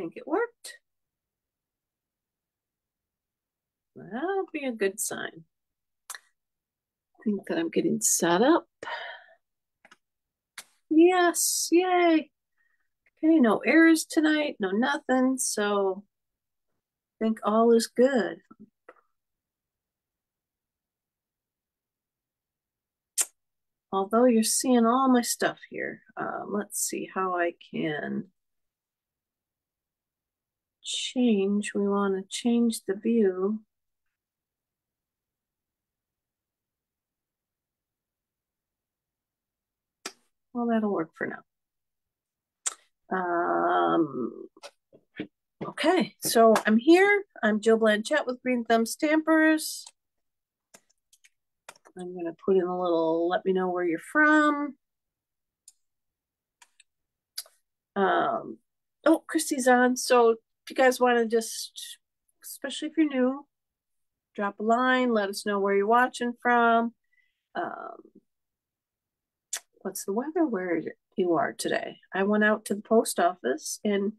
think it worked. That'll be a good sign. I think that I'm getting set up. Yes, yay. Okay, no errors tonight, no nothing. So I think all is good. Although you're seeing all my stuff here, let's see how I can change. We want to change the view. Well, that'll work for now. Okay, so I'm here. I'm Jill Blanchett with Green Thumb Stampers. I'm going to put in a little, let me know where you're from. Oh, Christy's on. So if you guys want to just, especially if you're new, drop a line, let us know where you're watching from. What's the weather where you are today? I went out to the post office and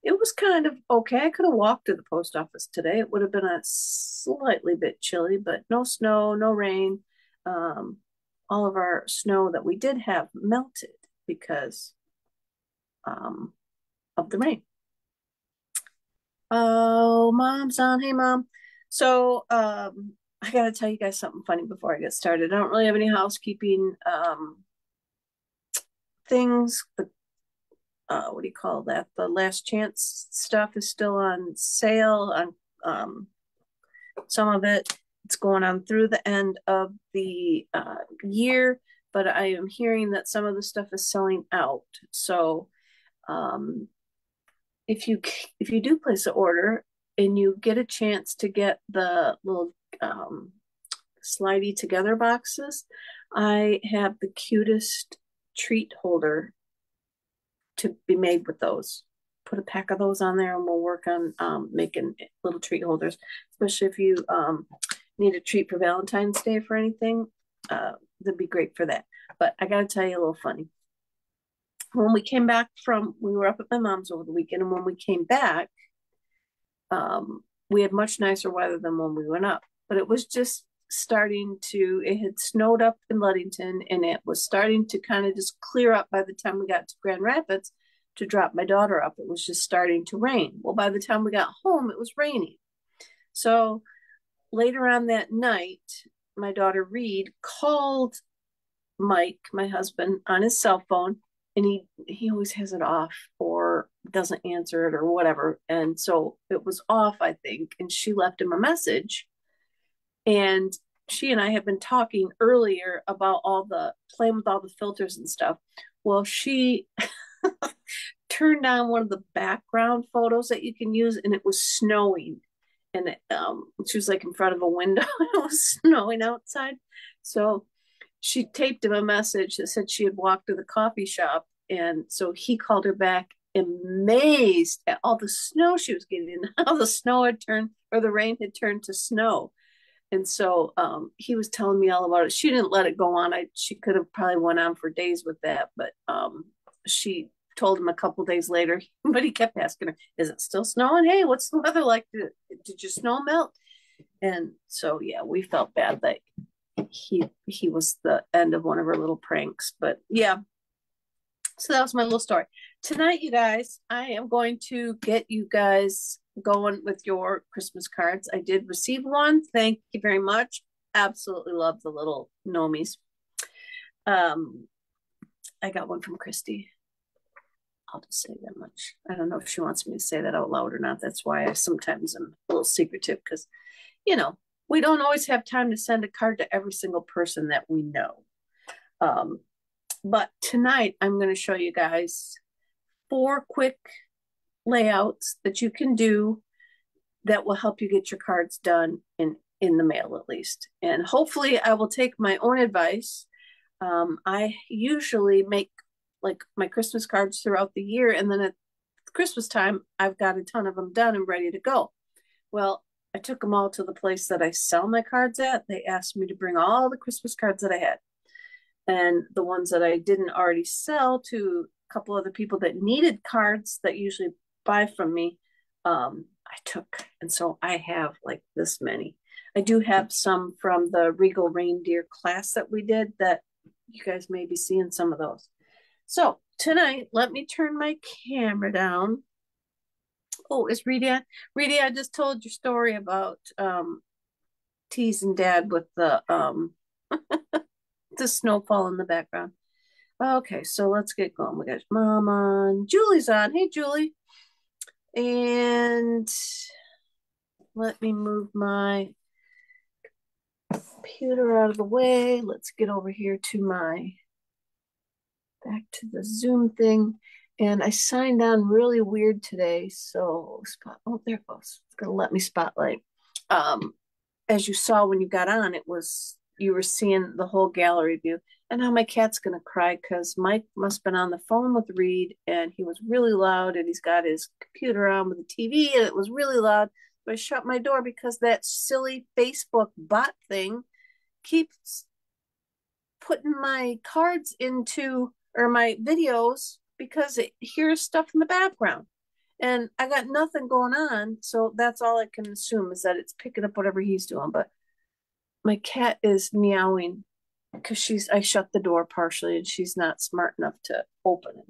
it was kind of okay. I could have walked to the post office today. It would have been a slightly bit chilly, but no snow, no rain. All of our snow that we did have melted because of the rain. Oh, mom's on. Hey, mom. So I gotta tell you guys something funny before I get started. I don't really have any housekeeping things. The what do you call that? The last chance stuff is still on sale on some of it. It's going on through the end of the year, but I am hearing that some of the stuff is selling out. So if you do place an order and you get a chance to get the little slidey together boxes, I have the cutest treat holder to be made with those. Put a pack of those on there and we'll work on making little treat holders, especially if you need a treat for Valentine's Day for anything. That'd be great for that. But I gotta tell you a little funny. When we came back we were up at my mom's over the weekend, and when we came back, we had much nicer weather than when we went up. But it was just it had snowed up in Ludington, and it was starting to kind of just clear up by the time we got to Grand Rapids to drop my daughter up. It was just starting to rain. Well, by the time we got home, it was raining. So later on that night, my daughter Reed called Mike, my husband, on his cell phone, and he always has it off or doesn't answer it or whatever. And so it was off, I think, and she left him a message. And she and I have been talking earlier about playing with all the filters and stuff. Well, she turned on one of the background photos that you can use, and it was snowing. And she was like in front of a window. It was snowing outside. So she taped him a message that said she had walked to the coffee shop. And so he called her back amazed at all the snow she was getting, how the snow had turned, or the rain had turned to snow. And so he was telling me all about it. She didn't let it go on. She could have probably went on for days with that, but she told him a couple days later, but he kept asking her, is it still snowing? Hey, what's the weather like? Did your snow melt? And so, yeah, we felt bad that he was the end of one of her little pranks. But yeah, so that was my little story. Tonight, you guys, I am going to get you guys going with your Christmas cards. I did receive one. Thank you very much. Absolutely love the little gnomies. I got one from Christy. I'll just say that much. I don't know if she wants me to say that out loud or not. That's why I sometimes am a little secretive, because, we don't always have time to send a card to every single person that we know. But tonight I'm going to show you guys 4 quick layouts that you can do that will help you get your cards done in the mail, at least. And hopefully I will take my own advice. I usually make like my Christmas cards throughout the year, and then at Christmas time I've got a ton of them done and ready to go. Well, I took them all to the place that I sell my cards at. They asked me to bring all the Christmas cards that I had, and the ones that I didn't already sell to a couple other people that needed cards that usually buy from me, I took. And so I have like this many. I do have some from the Regal Reindeer class that we did that you guys may be seeing some of those. So tonight, let me turn my camera down. Oh, is Reedy on? Reedy, I just told your story about teasing Dad with the snowfall in the background. Okay, so let's get going. We got Mom on. Julie's on. Hey, Julie. And let me move my computer out of the way. Let's get over here to back to the Zoom thing. And I signed on really weird today. So, oh, there it goes. It's going to let me spotlight. As you saw when you got on, you were seeing the whole gallery view. And now my cat's going to cry because Mike must have been on the phone with Reed and he was really loud and he's got his computer on with the TV and it was really loud. But I shut my door because that silly Facebook bot thing keeps putting my cards into, or my videos, because it hears stuff in the background. And I got nothing going on. So that's all I can assume is that it's picking up whatever he's doing. But my cat is meowing because I shut the door partially and she's not smart enough to open it.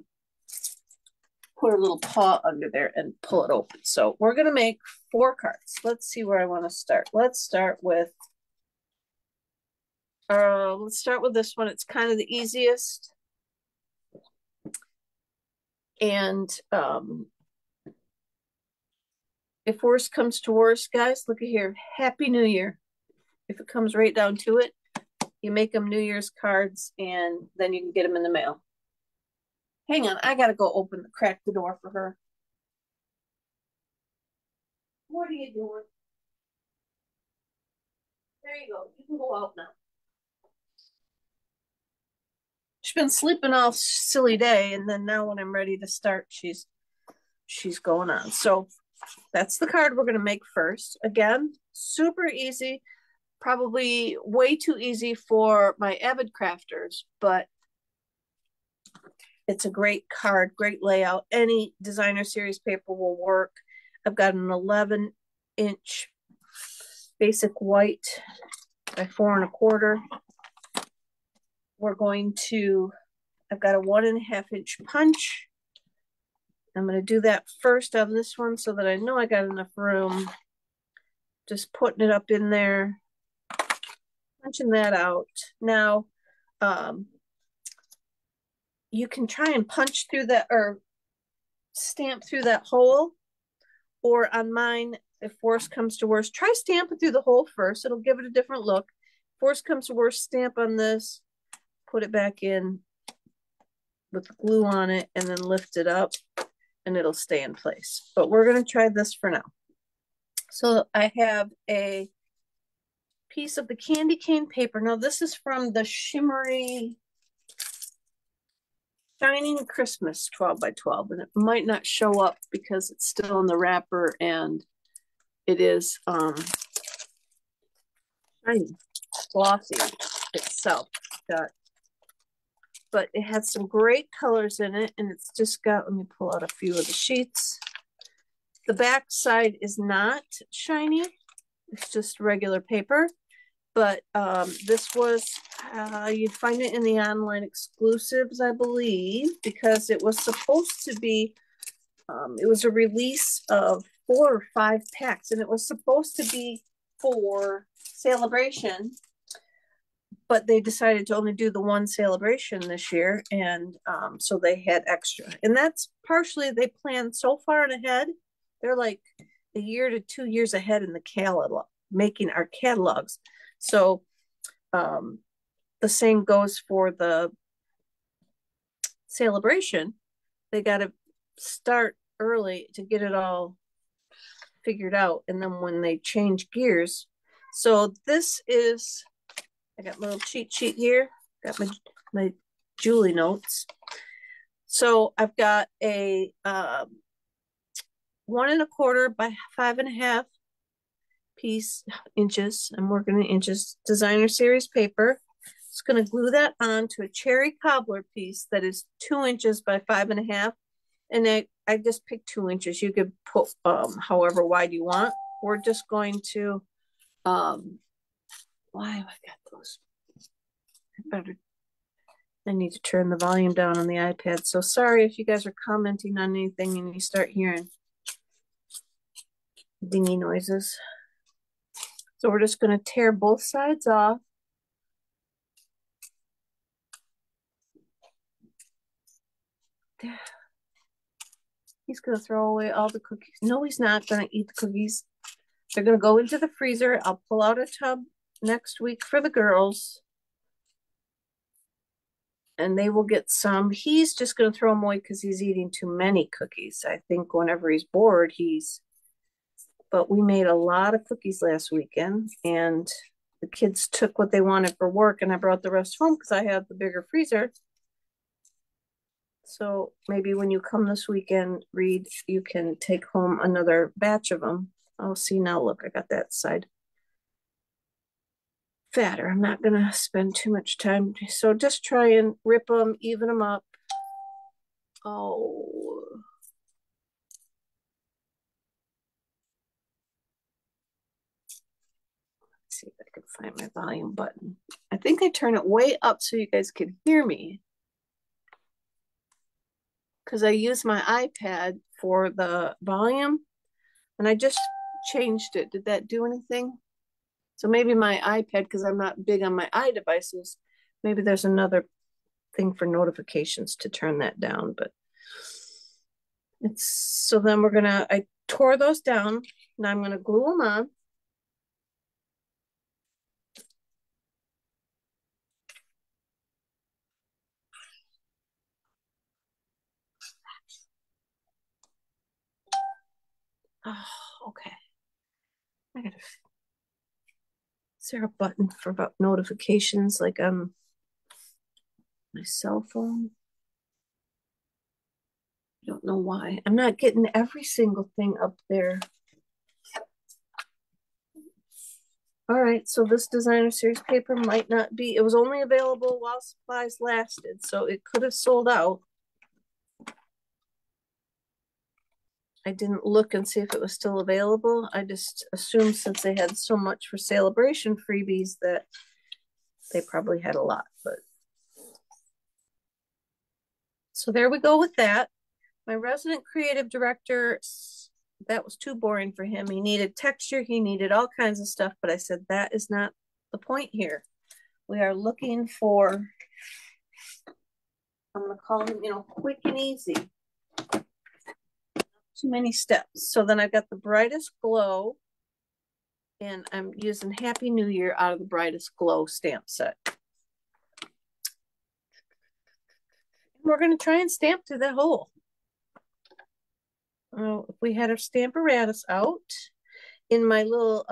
Put her little paw under there and pull it open. So we're going to make 4 cards. Let's see where I want to start. Let's start with this one. It's kind of the easiest. And if worse comes to worse, guys, look at here. Happy New Year. If it comes right down to it, you make them New Year's cards and then you can get them in the mail. Hang on, I got to go crack the door for her. What are you doing? There you go. You can go out now. She's been sleeping all silly day, and then now when I'm ready to start, she's going on. So that's the card we're going to make first. Again, super easy. Probably way too easy for my avid crafters, but it's a great card, great layout. Any designer series paper will work. I've got an 11-inch basic white by 4 1/4. I've got a 1.5-inch punch. I'm going to do that first on this one so that I know I got enough room. Just putting it up in there, punching that out. Now, you can try and punch through that or stamp through that hole, or on mine, if worst comes to worst, try stamping through the hole first. It'll give it a different look. If worst comes to worst, stamp on this, put it back in with glue on it, and then lift it up, and it'll stay in place. But we're going to try this for now. So I have a piece of the candy cane paper. Now this is from the Shimmery Shining Christmas 12 by 12, and it might not show up because it's still in the wrapper and it is shiny, glossy itself. But it has some great colors in it, and it's just got, let me pull out a few of the sheets. The back side is not shiny. It's just regular paper. But this was, you'd find it in the online exclusives, I believe, because it was supposed to be, it was a release of 4 or 5 packs, and it was supposed to be for Celebration, but they decided to only do the one Celebration this year, and so they had extra. And that's partially, they planned so far ahead. They're like a year to 2 years ahead in the catalog, making our catalogs. So the same goes for the Celebration. They got to start early to get it all figured out, and then when they change gears. So this is, I got my little cheat sheet here, got my Julie notes. So I've got a 1 1/4 by 5 1/2 inches. I'm working in inches, designer series paper. Just going to glue that on to a cherry cobbler piece that is 2 inches by 5 1/2. And I just picked 2 inches. You could put however wide you want. We're just going to why have I got those? I need to turn the volume down on the iPad. So sorry if you guys are commenting on anything and you start hearing dingy noises. So we're just going to tear both sides off. He's going to throw away all the cookies. No, he's not going to eat the cookies. They're going to go into the freezer. I'll pull out a tub next week for the girls. And they will get some. He's just going to throw them away because he's eating too many cookies. I think whenever he's bored, but we made a lot of cookies last weekend, and the kids took what they wanted for work, and I brought the rest home because I have the bigger freezer. So maybe when you come this weekend, Reed, you can take home another batch of them. Oh, see, now look, I got that side fatter. I'm not gonna spend too much time. So just try and rip them, even them up. Oh. Let's see if I can find my volume button. I think I turn it way up so you guys can hear me, because I use my iPad for the volume, and I just changed it. Did that do anything? So maybe my iPad, because I'm not big on my iDevices, maybe there's another thing for notifications to turn that down. But it's, so then I tore those down. Now I'm gonna glue them on. Oh, okay. Is there a button for about notifications like on my cell phone? I don't know why. I'm not getting every single thing up there. All right, so this designer series paper might not be, it was only available while supplies lasted, so it could have sold out. I didn't look and see if it was still available. I just assumed since they had so much for celebration freebies that they probably had a lot. But so there we go with that. My resident creative director, that was too boring for him. He needed texture, he needed all kinds of stuff, but I said that is not the point here. We are looking for, I'm gonna call them, quick and easy. Too many steps. So then I've got the brightest glow, and I'm using Happy New Year out of the brightest glow stamp set. We're going to try and stamp through that hole. Oh, if we had our Stamparatus out in my little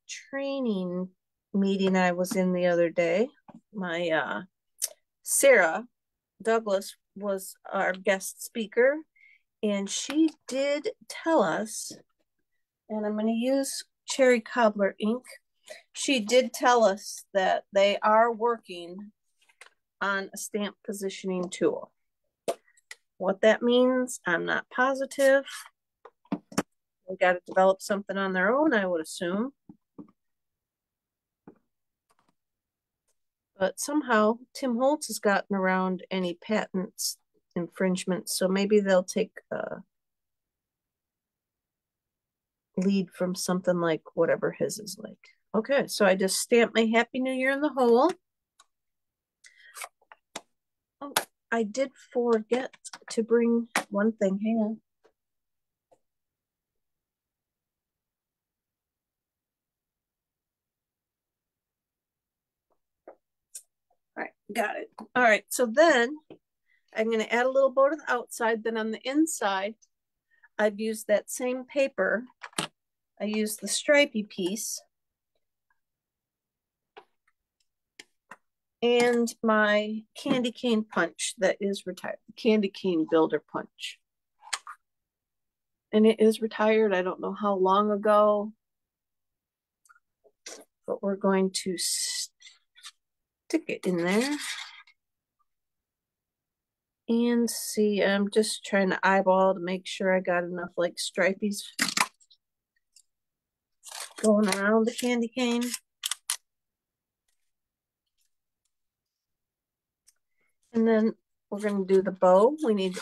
training meeting I was in the other day, my Sarah Douglas was our guest speaker, and she did tell us, and I'm going to use Cherry Cobbler ink. She did tell us that they are working on a stamp positioning tool. What that means, I'm not positive. They got to develop something on their own, I would assume. But somehow Tim Holtz has gotten around any patents infringements, so maybe they'll take a lead from something like whatever his is like. Okay, so I just stamped my Happy New Year in the hole. Oh, I did forget to bring one thing. Hang on. All right, got it. All right, so then I'm going to add a little bow to the outside. Then on the inside, I've used that same paper. I used the stripy piece and my candy cane punch that is retired, candy cane builder punch. And it is retired. I don't know how long ago, but we're going to stick it in there. And see, I'm just trying to eyeball to make sure I got enough like stripies going around the candy cane. And then we're going to do the bow. We need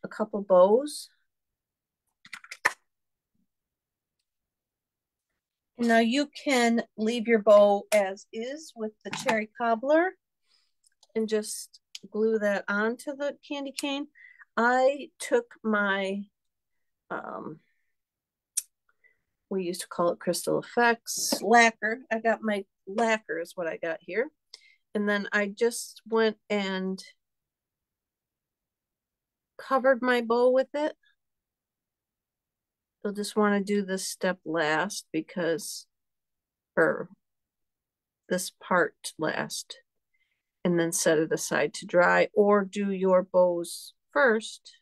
a couple bows. And now you can leave your bow as is with the cherry cobbler and just glue that onto the candy cane. I took my, we used to call it Crystal Effects lacquer. I got my lacquer is what I got here. And then I just went and covered my bow with it. You'll just want to do this step last because, or this part last, and then set it aside to dry, or do your bows first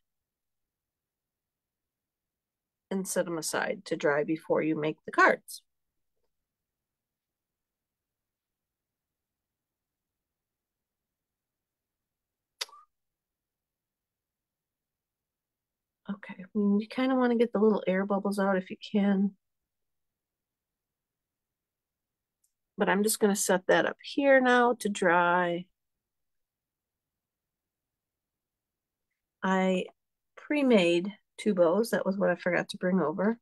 and set them aside to dry before you make the cards. Okay, you kind of want to get the little air bubbles out if you can. But I'm just going to set that up here now to dry. I pre-made 2 bows. That was what I forgot to bring over.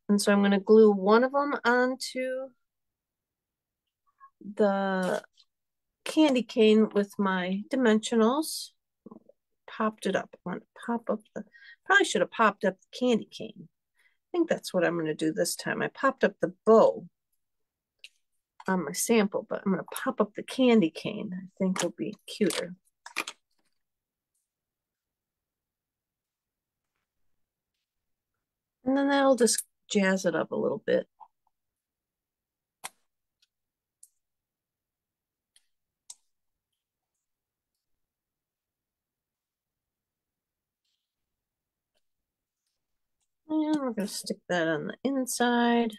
And so I'm going to glue one of them onto the candy cane with my dimensionals. Popped it up. I want to pop up the, probably should have popped up the candy cane. I think that's what I'm going to do this time. I popped up the bow on my sample, but I'm going to pop up the candy cane. I think it'll be cuter. And then that'll just jazz it up a little bit. And we're going to stick that on the inside.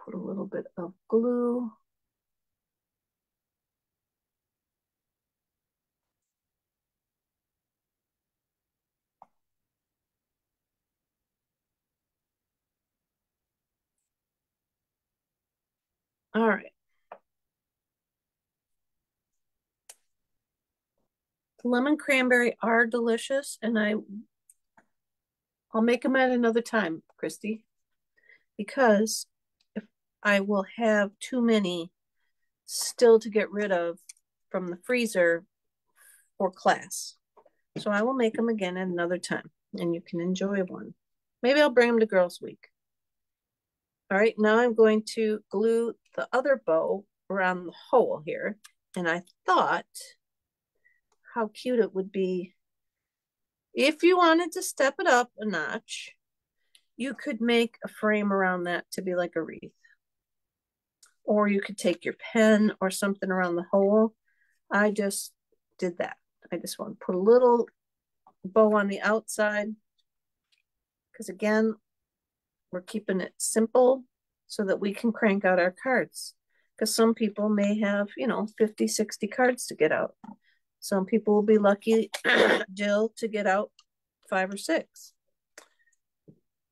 Put a little bit of glue. All right. Lemon cranberry are delicious, and I'll make them at another time, Christy, because if I will have too many still to get rid of from the freezer for class. So I will make them again at another time, and you can enjoy one. Maybe I'll bring them to Girls Week. All right, now I'm going to glue the other bow around the hole here. And I thought how cute it would be if you wanted to step it up a notch. You could make a frame around that to be like a wreath. Or you could take your pen or something around the hole. I just did that. I just want to put a little bow on the outside because again, we're keeping it simple so that we can crank out our cards. Because some people may have, 50, 60 cards to get out. Some people will be lucky, Jill, to get out 5 or 6.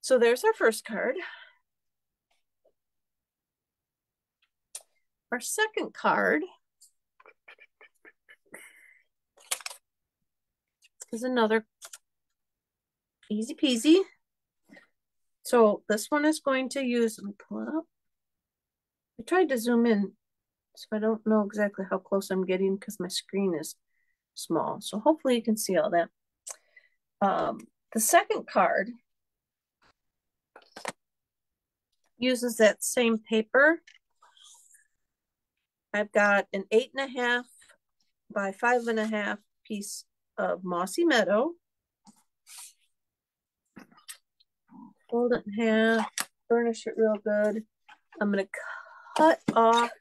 So there's our first card. Our second card is another easy peasy. So this one is going to use, let me pull it up. I tried to zoom in, so I don't know exactly how close I'm getting because my screen is small. So hopefully you can see all that. The second card uses that same paper. I've got an 8.5 by 5.5 piece of Mossy Meadow. Fold it in half, burnish it real good. I'm going to cut off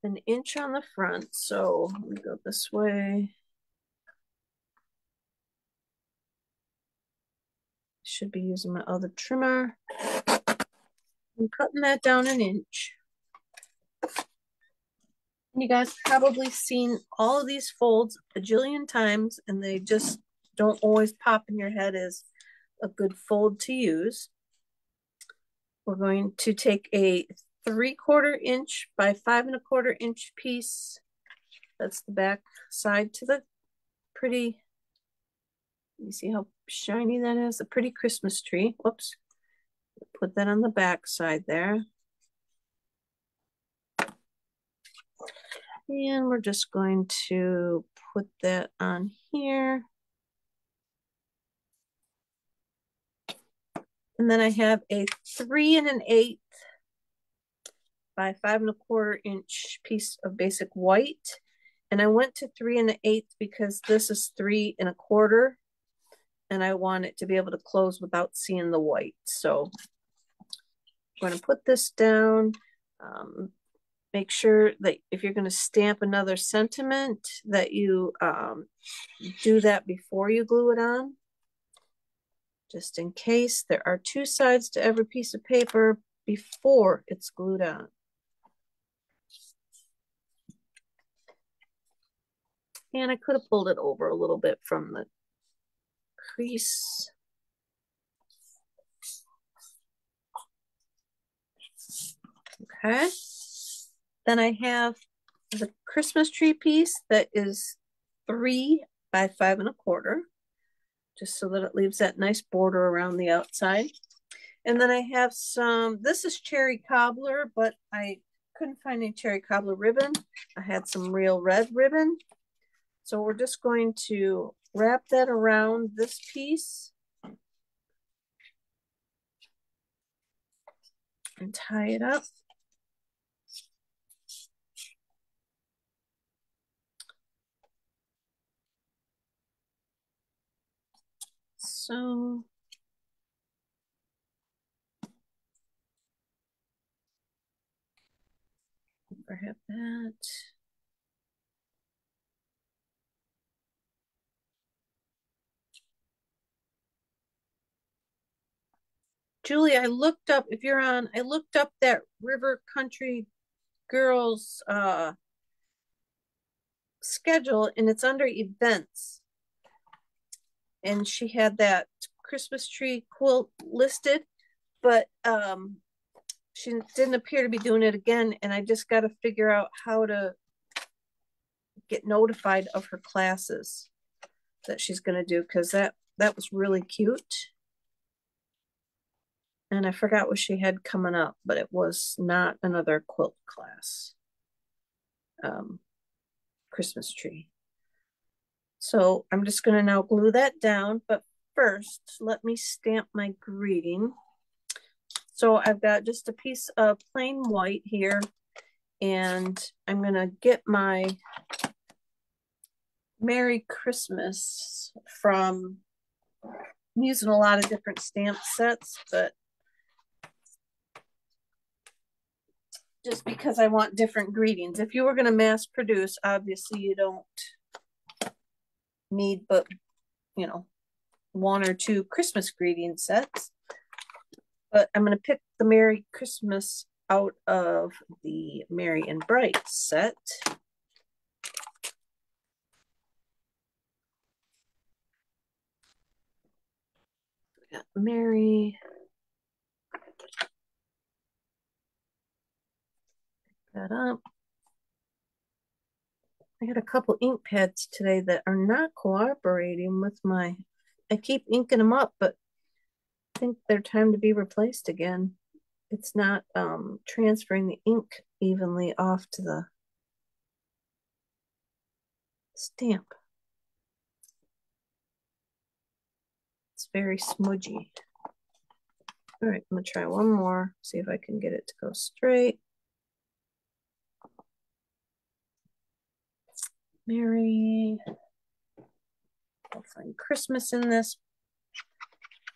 an inch on the front. So let me go this way. Should be using my other trimmer. I'm cutting that down an inch. You guys probably seen all of these folds a jillion times, and they just don't always pop in your head as a good fold to use. We're going to take a 3/4 inch by 5 1/4 inch piece. That's the back side to the pretty, you see how shiny that is? A pretty Christmas tree. Whoops. Put that on the back side there. And we're just going to put that on here. And then I have a 3 1/8 by 5 1/4 inch piece of basic white. And I went to 3 1/8 because this is 3 1/4. And I want it to be able to close without seeing the white. So I'm going to put this down. Make sure that if you're going to stamp another sentiment that you do that before you glue it on. Just in case, there are 2 sides to every piece of paper before it's glued on. And I could have pulled it over a little bit from the crease. Okay. Then I have the Christmas tree piece that is 3 by 5 1/4, just so that it leaves that nice border around the outside. And then I have some, this is cherry cobbler, but I couldn't find any cherry cobbler ribbon. I had some real red ribbon. So we're just going to wrap that around this piece and tie it up. So overhead that. Julie, I looked up, if you're on, I looked up that River Country Girls schedule, and it's under events. And she had that Christmas tree quilt listed, but she didn't appear to be doing it again. And I just got to figure out how to get notified of her classes that she's going to do, because that was really cute. And I forgot what she had coming up, but it was not another quilt class. Christmas tree. So I'm just going to now glue that down, but first let me stamp my greeting. So I've got just a piece of plain white here, and I'm going to get my Merry Christmas from, I'm using a lot of different stamp sets, but just because I want different greetings. If you were going to mass produce, obviously you don't need but, you know, 1 or 2 Christmas greeting sets. But I'm going to pick the Merry Christmas out of the Merry and Bright set. We got Merry. Pick that up. I got a couple ink pads today that are not cooperating with my, I keep inking them up, but I think they're time to be replaced again. It's not transferring the ink evenly off to the stamp. It's very smudgy. All right, I'm gonna try one more, see if I can get it to go straight. Merry. I'll find Christmas in this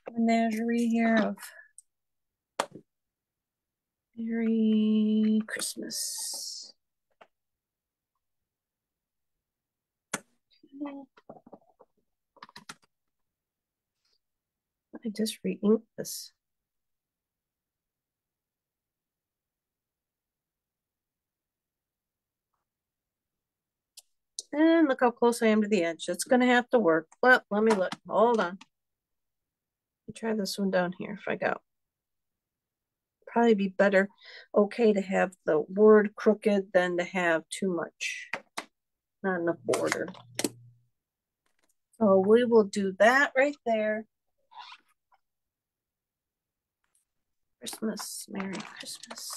menagerie here of Merry Christmas. Okay. I just re-inked this. And look how close I am to the edge. It's going to have to work. Well, let me look. Hold on. Let me try this one down here if I go. Probably be better, okay, to have the word crooked than to have too much. Not enough border. So we will do that right there. Christmas, Merry Christmas.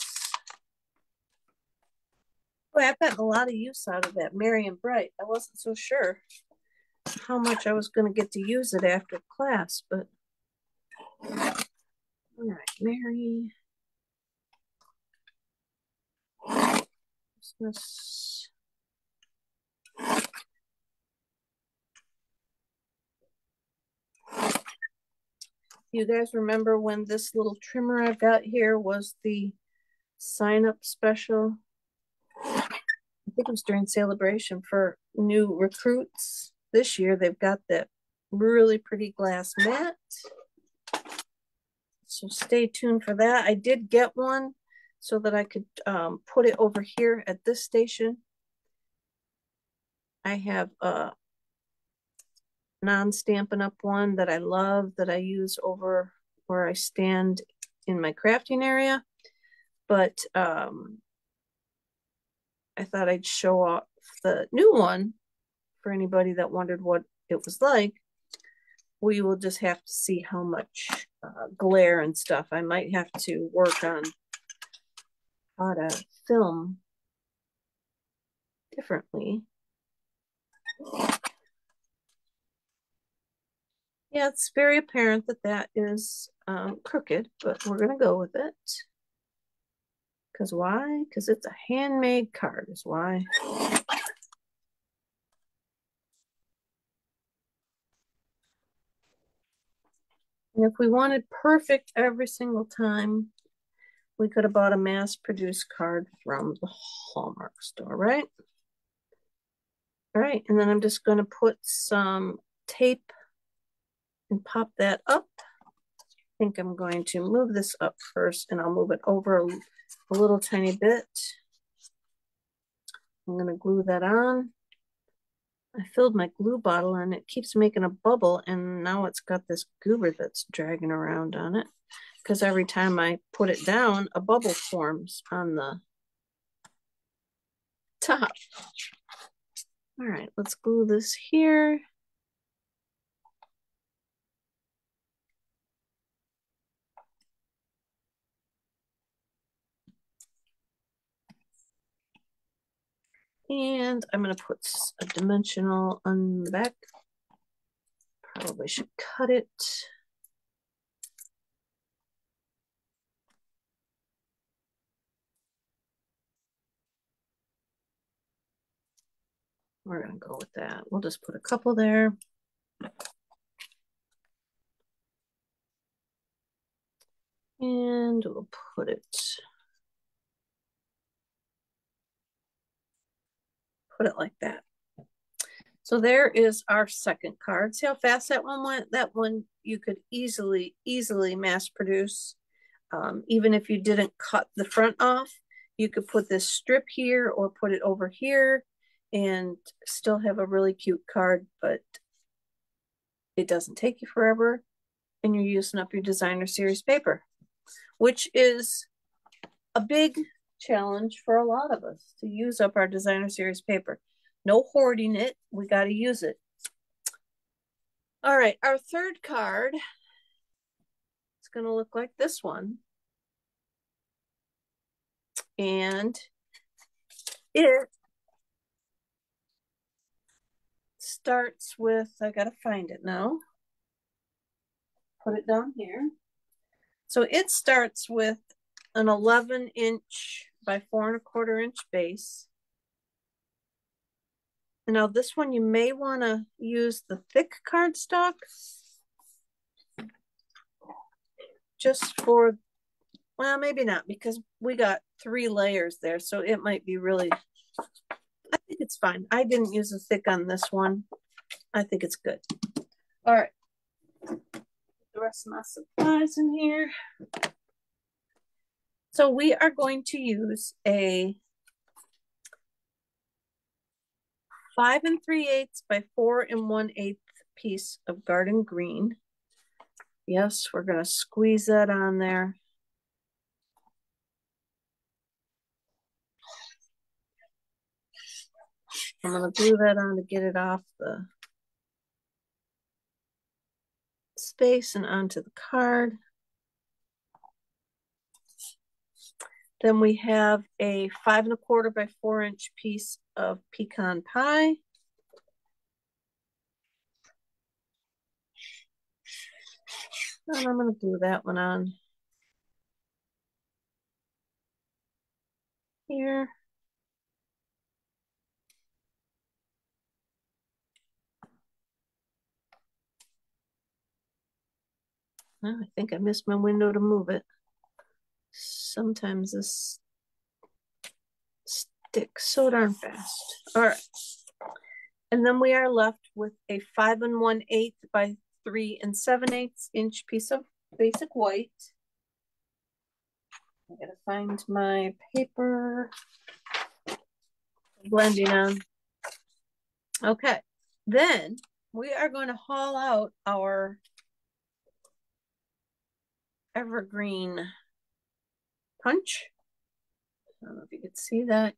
Boy, I've gotten a lot of use out of that Merry and Bright. I wasn't so sure how much I was going to get to use it after class, but all right, Merry Christmas. You guys remember when this little trimmer I've got here was the sign up special? I think it was during celebration for new recruits. This year they've got that really pretty glass mat. So stay tuned for that. I did get one so that I could put it over here at this station. I have a non-Stampin' Up one that I love that I use over where I stand in my crafting area. But I thought I'd show off the new one for anybody that wondered what it was like. We will just have to see how much glare and stuff. I might have to work on how to film differently. Yeah, it's very apparent that that is crooked, but we're going to go with it. Because why? Because it's a handmade card is why. And if we wanted perfect every single time, we could have bought a mass-produced card from the Hallmark store, right? All right, and then I'm just going to put some tape and pop that up. I think I'm going to move this up first, and I'll move it over a little tiny bit. I'm going to glue that on. I filled my glue bottle and it keeps making a bubble, and now it's got this goober that's dragging around on it because every time I put it down, a bubble forms on the top. All right, let's glue this here. And I'm going to put a dimensional on the back. Probably should cut it. We're going to go with that. We'll just put a couple there. And we'll put it like that. So there is our second card. See how fast that one went? That one you could easily mass produce. Even if you didn't cut the front off, you could put this strip here or put it over here and still have a really cute card, but it doesn't take you forever and you're using up your designer series paper, which is a big challenge for a lot of us to use up our designer series paper. No hoarding it, we got to use it. All right, our third card is going to look like this one. And it starts with, I got to find it now. Put it down here. So it starts with an 11-inch by 4¼ inch base. Now this one you may want to use the thick cardstock just for, well, maybe not, because we got 3 layers there, so it might be really, I think it's fine. I didn't use a thick on this one. I think it's good. All right. The rest of my supplies in here. So we are going to use a 5 3/8 by 4 1/8 piece of garden green. Yes, we're going to squeeze that on there. I'm going to glue that on to get it off the space and onto the card. Then we have a 5 1/4 by 4 inch piece of pecan pie. And I'm going to glue that one on here. Oh, I think I missed my window to move it. Sometimes this sticks so darn fast. All right. And then we are left with a 5 1/8 by 3 7/8 inch piece of basic white. I gotta find my paper. Blending on. Okay. Then we are going to haul out our Evergreen punch. I don't know if you can see that.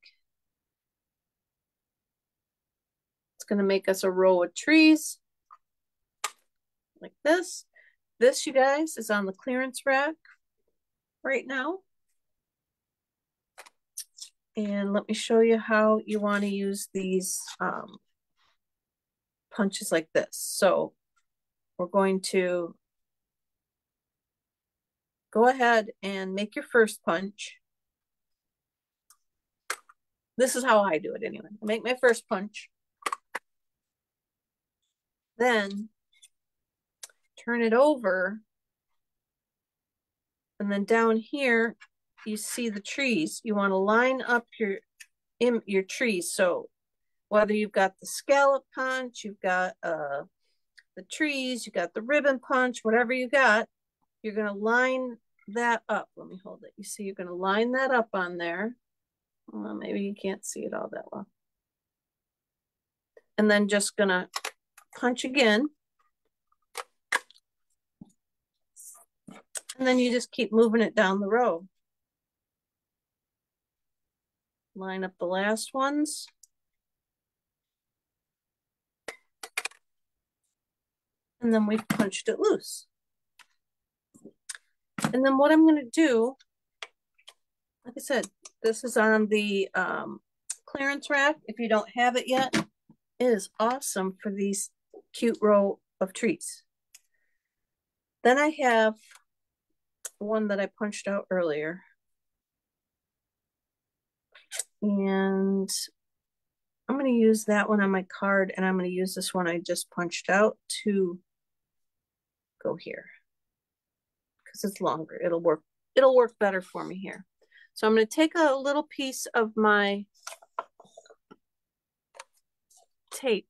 It's going to make us a row of trees like this. This, you guys, is on the clearance rack right now. And let me show you how you want to use these punches like this. So we're going to go ahead and make your first punch. This is how I do it anyway. I make my first punch. Then turn it over. And then down here, you see the trees. You want to line up your trees. So whether you've got the scallop punch, you've got the trees, you got the ribbon punch, whatever you got, you're going to line that up. Let me hold it. You see, you're going to line that up on there. Well, maybe you can't see it all that well. And then just going to punch again. And then you just keep moving it down the row. Line up the last ones. And then we've punched it loose. And then what I'm going to do, like I said, this is on the clearance rack. If you don't have it yet, it is awesome for these cute row of trees. Then I have one that I punched out earlier. And I'm going to use that one on my card, and I'm going to use this one I just punched out to go here because it's longer. It'll work better for me here. So I'm going to take a little piece of my tape.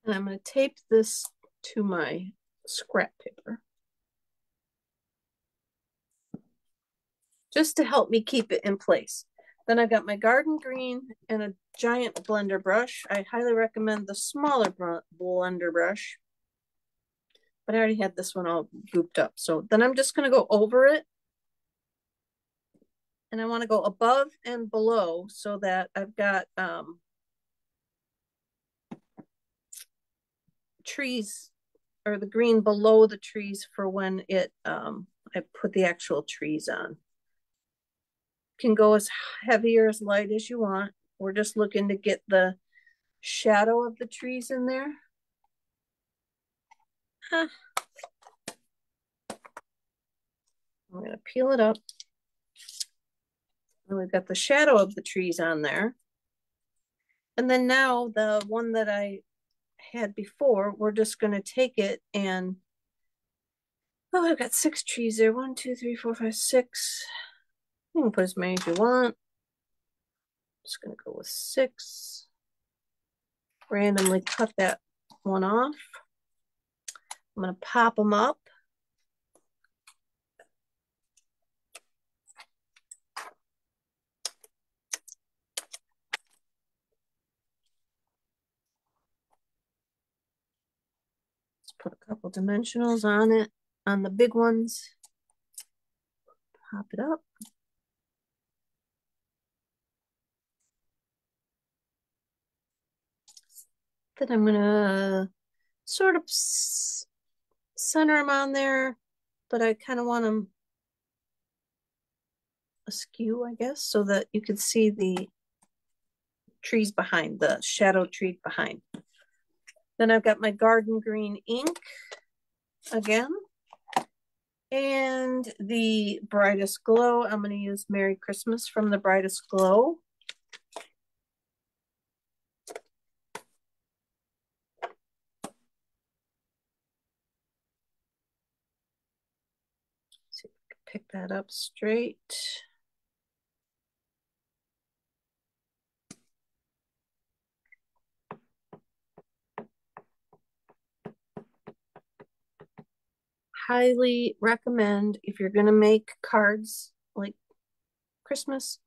And I'm going to tape this to my scrap paper, just to help me keep it in place. Then I've got my garden green and a giant blender brush. I highly recommend the smaller blender brush, but I already had this one all gooped up. So then I'm just going to go over it. And I want to go above and below so that I've got trees, or the green below the trees for when it I put the actual trees on. Can go as heavy or as light as you want. We're just looking to get the shadow of the trees in there. I'm going to peel it up. And we've got the shadow of the trees on there. And then now the one that I had before, we're just going to take it and, oh, I've got 6 trees there. 1, 2, 3, 4, 5, 6. You can put as many as you want. I'm just going to go with 6. Randomly cut that one off. I'm going to pop them up. Put a couple dimensionals on it, on the big ones. Pop it up. Then I'm gonna sort of center them on there, but I kind of want them askew, I guess, so that you can see the trees behind, the shadow tree behind. Then I've got my garden green ink again. And the Brightest Glow, I'm going to use Merry Christmas from the Brightest Glow. See if I can pick that up straight. Highly recommend, if you're going to make cards like Christmas,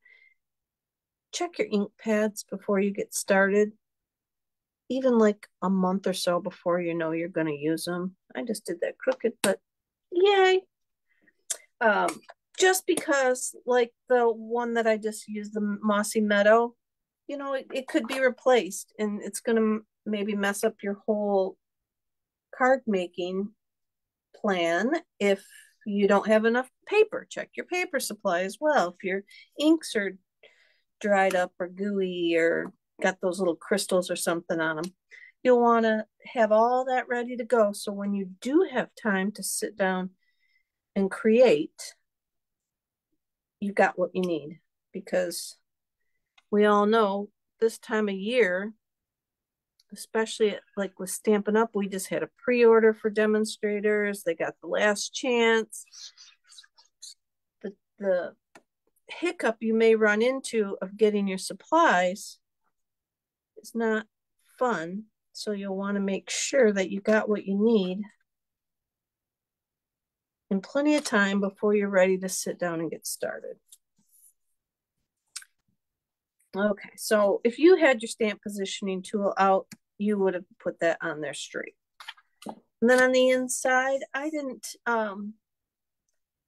check your ink pads before you get started. Even like a month or so before you know you're going to use them. I just did that crooked, but yay. Just because, like the one that I just used, the Mossy Meadow, you know, it could be replaced, and it's going to maybe mess up your whole card making plan if you don't have enough paper. Check your paper supply as well. If your inks are dried up or gooey or got those little crystals or something on them, you'll want to have all that ready to go. So when you do have time to sit down and create, you got what you need, because we all know this time of year, especially like with Stampin' Up, we just had a pre-order for demonstrators. They got the last chance. The hiccup you may run into of getting your supplies is not fun. So you'll want to make sure that you got what you need in plenty of time before you're ready to sit down and get started. Okay, so if you had your stamp positioning tool out, you would have put that on there straight. And then on the inside, I didn't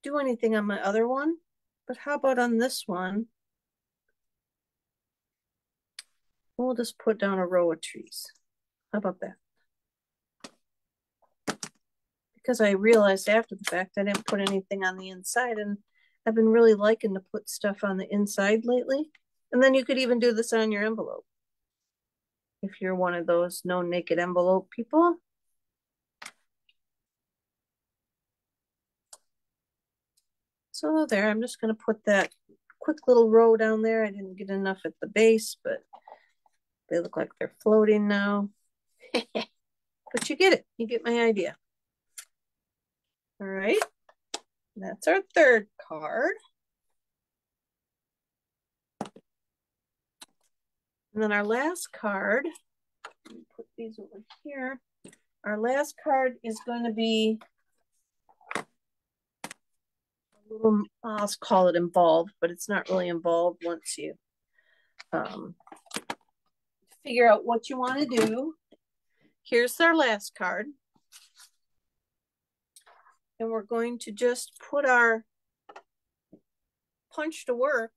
do anything on my other one, but how about on this one? We'll just put down a row of trees. How about that? Because I realized after the fact I didn't put anything on the inside, and I've been really liking to put stuff on the inside lately. And then you could even do this on your envelope if you're one of those no naked envelope people. So there, I'm just going to put that quick little row down there. I didn't get enough at the base, but they look like they're floating now. But you get it. You get my idea. All right. That's our third card. And then our last card, let me put these over here. Our last card is going to be a little, I'll call it involved, but it's not really involved once you figure out what you want to do. Here's our last card. And we're going to just put our punch to work.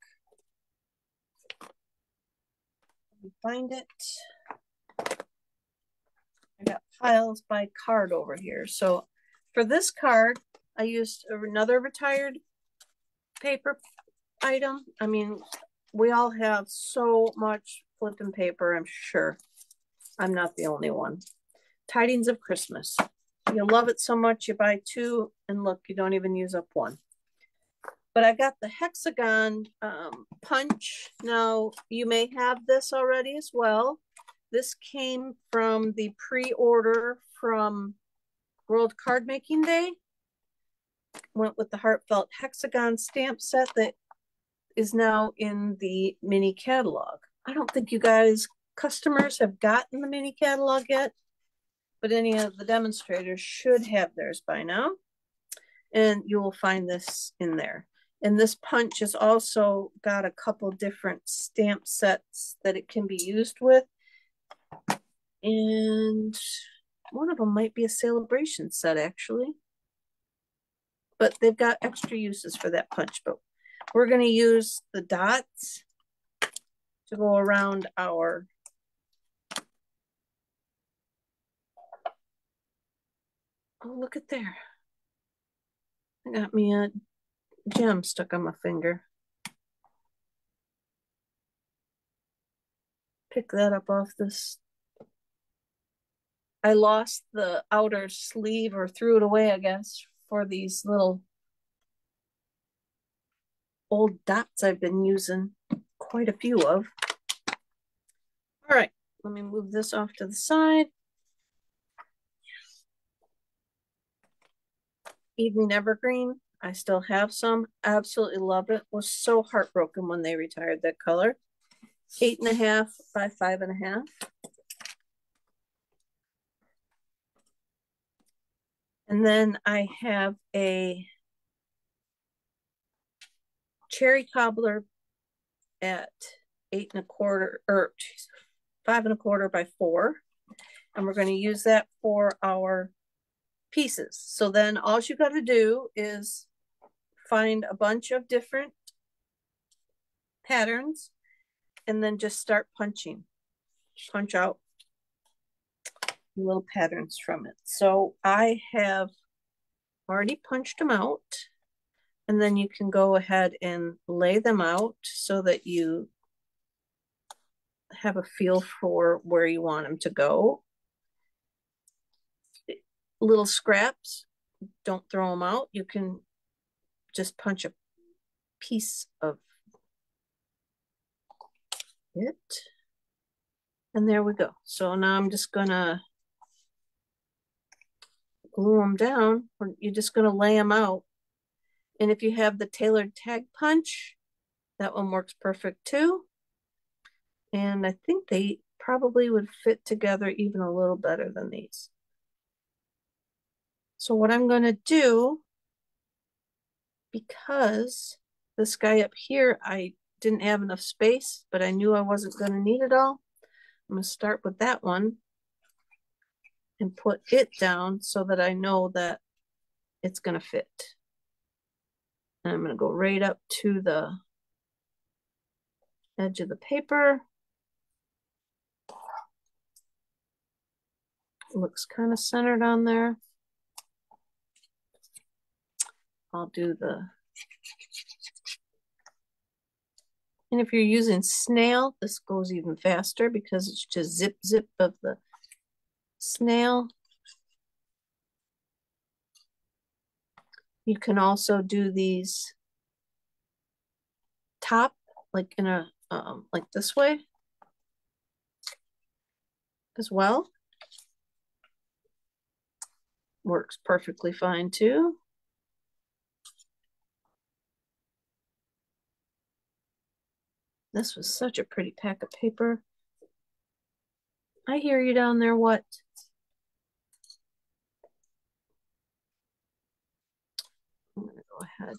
Find it. I got piles by card over here. So for this card, I used another retired paper item. I mean, we all have so much flipping paper, I'm sure. I'm not the only one. Tidings of Christmas. You love it so much, you buy two, and look, you don't even use up one. But I got the hexagon punch. Now, you may have this already as well. This came from the pre-order from World Card Making Day. Went with the Heartfelt Hexagon stamp set that is now in the mini catalog. I don't think you guys, customers, have gotten the mini catalog yet, but any of the demonstrators should have theirs by now. And you will find this in there. And this punch has also got a couple different stamp sets that it can be used with. And One of them might be a celebration set, actually. But they've got extra uses for that punch. But we're going to use the dots to go around our oh, look at there. I got me a gem stuck on my finger. Pick that up off this. I lost the outer sleeve or threw it away, I guess, for these little old dots I've been using quite a few of. All right, let me move this off to the side. Evening Evergreen, I still have some. Absolutely love it. Was so heartbroken when they retired that color. 8.5 by 5.5. And then I have a cherry cobbler at 8.25 or 5.25 by 4. And we're going to use that for our pieces. So then all you got to do is find a bunch of different patterns and then just start punching. Punch out little patterns from it. So I have already punched them out, and then you can go ahead and lay them out so that you have a feel for where you want them to go. Little scraps, don't throw them out. You can just punch a piece of it. And there we go. So now I'm just gonna glue them down. You're just gonna lay them out. And if you have the tailored tag punch, that one works perfect too. And I think they probably would fit together even a little better than these. So what I'm gonna do, because this guy up here, I didn't have enough space, but I knew I wasn't gonna need it all. I'm gonna start with that one and put it down so that I know that it's gonna fit. And I'm gonna go right up to the edge of the paper. It looks kind of centered on there. I'll do the, and if you're using snail, this goes even faster because it's just zip, zip of the snail. You can also do these top, like in a, like this way as well. Works perfectly fine too. This was such a pretty pack of paper. I hear you down there, what? I'm gonna go ahead.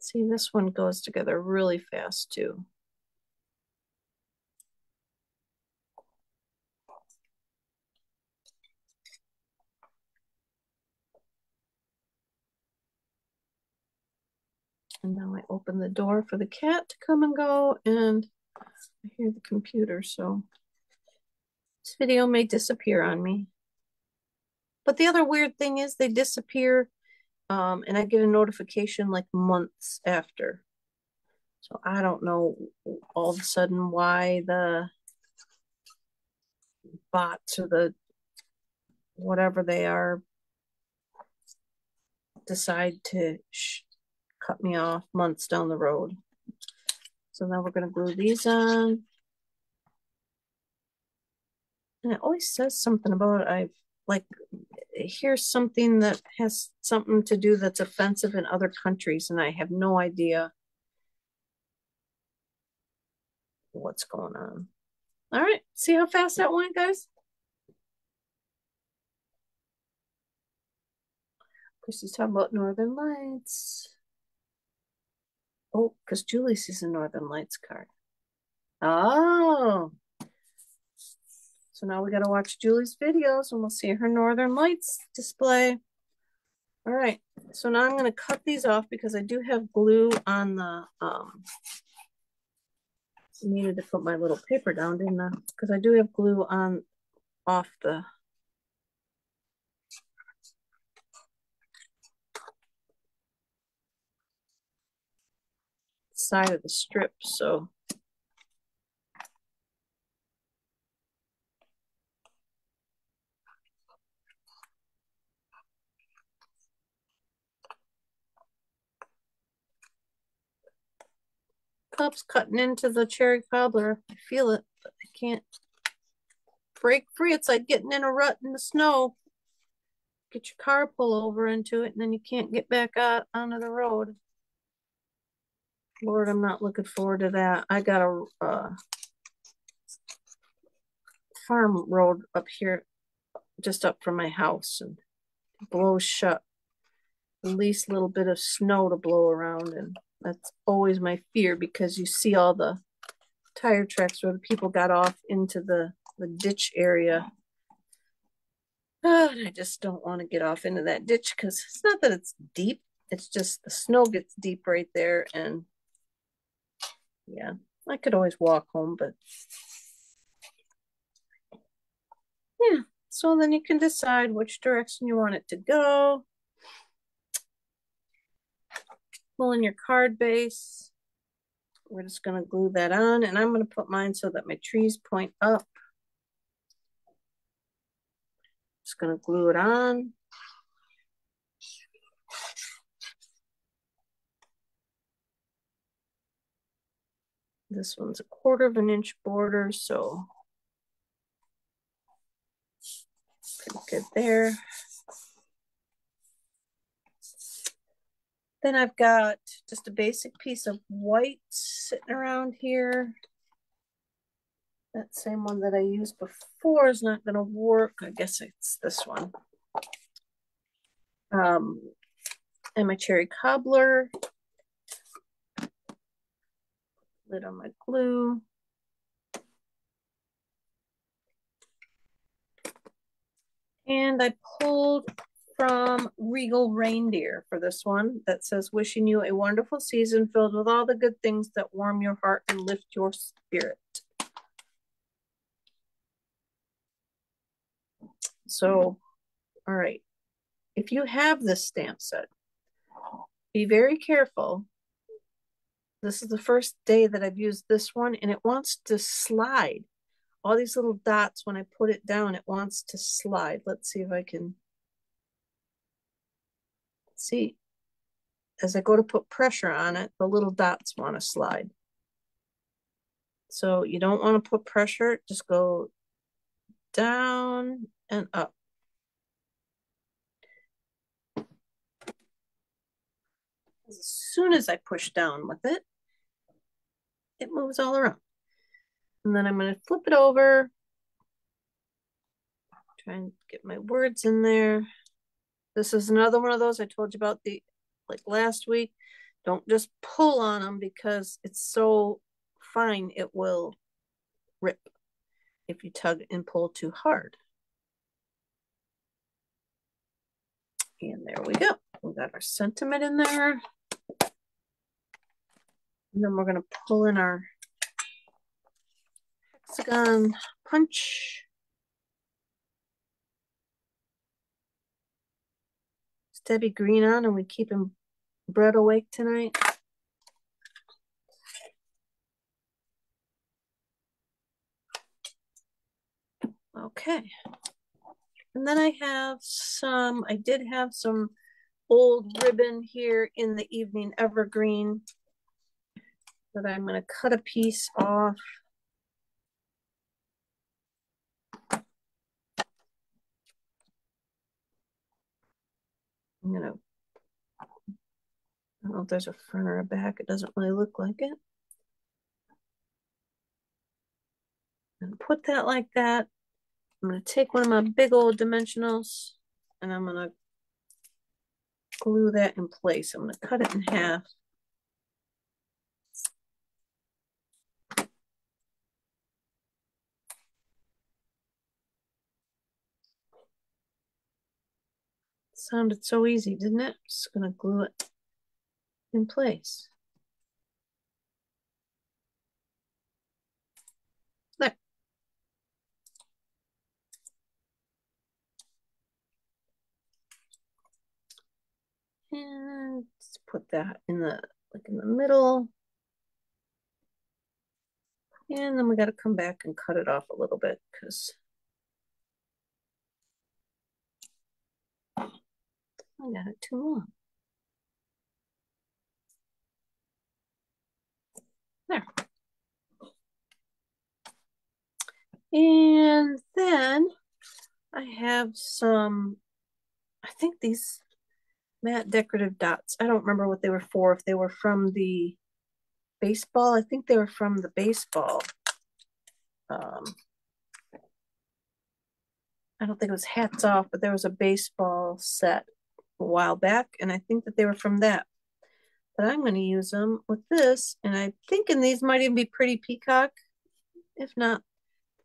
See, this one goes together really fast too. And now I open the door for the cat to come and go, and I hear the computer, so this video may disappear on me. But the other weird thing is they disappear, and I get a notification like months after. So I don't know all of a sudden why the bots or the whatever they are decide to cut me off months down the road. So now we're going to glue these on. And it always says something about it. I've like, here's something that has something to do that's offensive in other countries, and I have no idea what's going on. All right, see how fast that went, guys? Christy's talking about Northern Lights. Oh, because Julie sees a Northern Lights card. Oh. So now we got to watch Julie's videos and we'll see her Northern Lights display. All right, so now I'm going to cut these off because I do have glue on the, needed to put my little paper down, didn't I? Because I do have glue on off the side of the strip, so cup's cutting into the cherry cobbler. I feel it, but I can't break free. It's like getting in a rut in the snow. Get your car pull over into it, and then you can't get back out onto the road. Lord, I'm not looking forward to that. I got a farm road up here, just up from my house, and it blows shut. The least little bit of snow to blow around, and that's always my fear because you see all the tire tracks where the people got off into the ditch area. Oh, and I just don't want to get off into that ditch because it's not that it's deep. It's just the snow gets deep right there. And yeah, I could always walk home, but yeah. So then you can decide which direction you want it to go. Pull in your card base. We're just going to glue that on, and I'm going to put mine so that my trees point up. Just going to glue it on. This one's 1/4 of an inch border, so pretty good there. Then I've got just a basic piece of white sitting around here. That same one that I used before is not going to work. I guess it's this one. And my cherry cobbler. Lid on my glue. And I pulled from Regal Reindeer for this one that says, wishing you a wonderful season filled with all the good things that warm your heart and lift your spirit. So, all right. If you have this stamp set, be very careful. This is the first day that I've used this one, and it wants to slide. All these little dots, when I put it down, it wants to slide. Let's see if I can see. As I go to put pressure on it, the little dots want to slide. So you don't want to put pressure, just go down and up. As soon as I push down with it, it moves all around. And then I'm going to flip it over. Try and get my words in there. This is another one of those I told you about like last week. Don't just pull on them because it's so fine it will rip if you tug and pull too hard. And there we go. We got our sentiment in there. And then we're going to pull in our hexagon punch. Is Debbie Green on and we keeping Brett awake tonight? Okay. And then I did have some old ribbon here in the Evening Evergreen that I'm going to cut a piece off. I'm going to, I don't know if there's a front or a back. It doesn't really look like it. And put that like that. I'm going to take one of my big old dimensionals and I'm going to glue that in place. I'm going to cut it in half. Sounded so easy, didn't it? Just gonna glue it in place. There. And let's put that in the middle. And then we got to come back and cut it off a little bit because I got it too long. There. And then I have some, I think these matte decorative dots. I don't remember what they were for. If they were from the baseball, I think they were from the baseball. I don't think it was Hats Off, but there was a baseball set a while back, and I think that they were from that. But I'm going to use them with this, and I'm thinking these might even be pretty peacock. If not,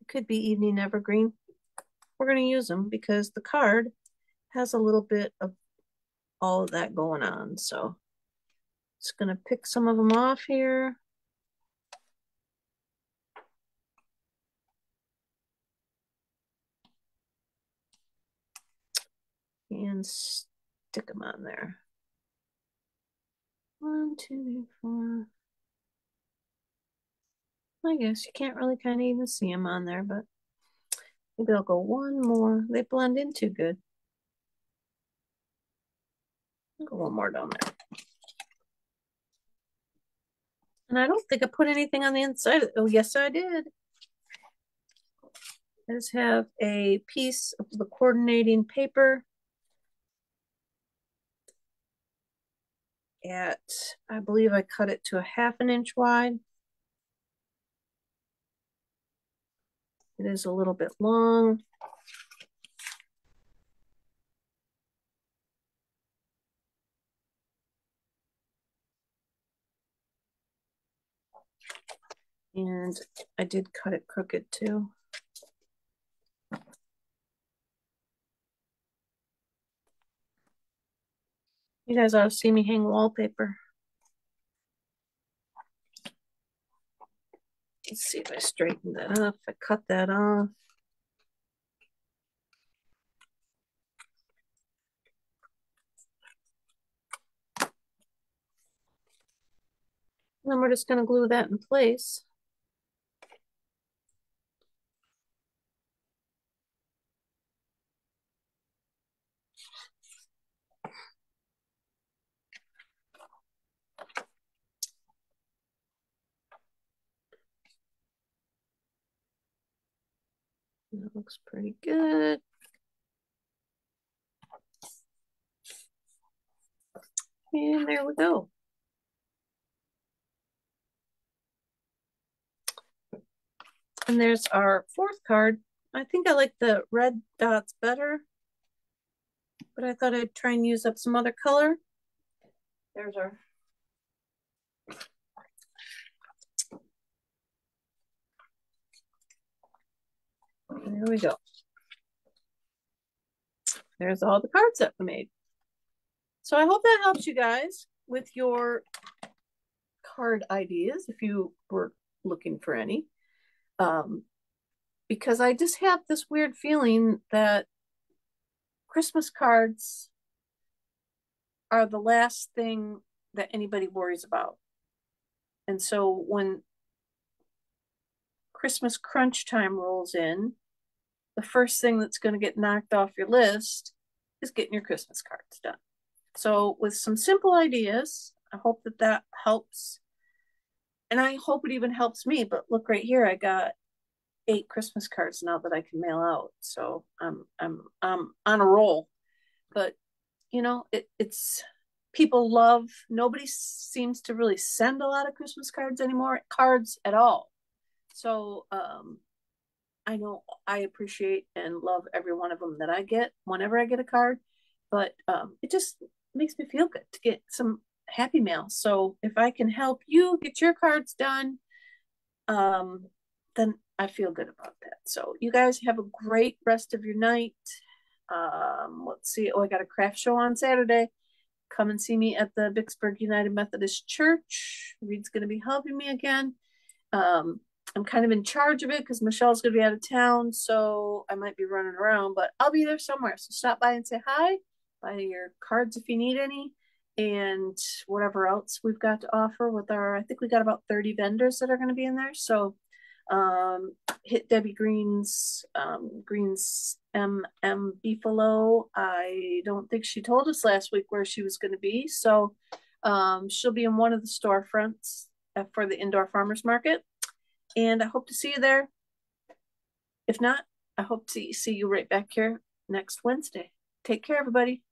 it could be evening evergreen. We're going to use them because the card has a little bit of all of that going on. So just going to pick some of them off here. And stick them on there. 1, 2, 3, 4. I guess you can't really kind of even see them on there, but maybe I'll go one more. They blend in too good. I'll go one more down there. And I don't think I put anything on the inside. Oh, yes, I did. I just have a piece of the coordinating paper at, I believe I cut it to a 1/2 inch wide. It is a little bit long. And I did cut it crooked too. You guys ought to see me hang wallpaper. Let's see if I straighten that up. I cut that off. And then we're just going to glue that in place. That looks pretty good. And there we go. And there's our 4th card. I think I like the red dots better, but I thought I'd try and use up some other color. There's our there we go. There's all the cards that we made. So I hope that helps you guys with your card ideas if you were looking for any. Because I just have this weird feeling that Christmas cards are the last thing that anybody worries about. And so when Christmas crunch time rolls in, the first thing that's going to get knocked off your list is getting your Christmas cards done. So with some simple ideas, I hope that that helps. And I hope it even helps me. But look right here, I got 8 Christmas cards now that I can mail out. So I'm on a roll. But you know, it's people love. Nobody seems to really send a lot of Christmas cards anymore, cards at all. So I know I appreciate and love every one of them that I get whenever I get a card. But it just makes me feel good to get some happy mail. So if I can help you get your cards done, then I feel good about that. So you guys have a great rest of your night. Let's see. Oh, I got a craft show on Saturday. Come and see me at the Vicksburg United Methodist Church. Reed's going to be helping me again. I'm kind of in charge of it because Michelle's going to be out of town, so I might be running around, but I'll be there somewhere. So stop by and say hi. Buy your cards if you need any, and whatever else we've got to offer with our, I think we got about 30 vendors that are going to be in there. So hit Debbie Green's Beefalo. I don't think she told us last week where she was going to be, so she'll be in one of the storefronts for the indoor farmers market, and I hope to see you there. If not, I hope to see you right back here next Wednesday. Take care, everybody.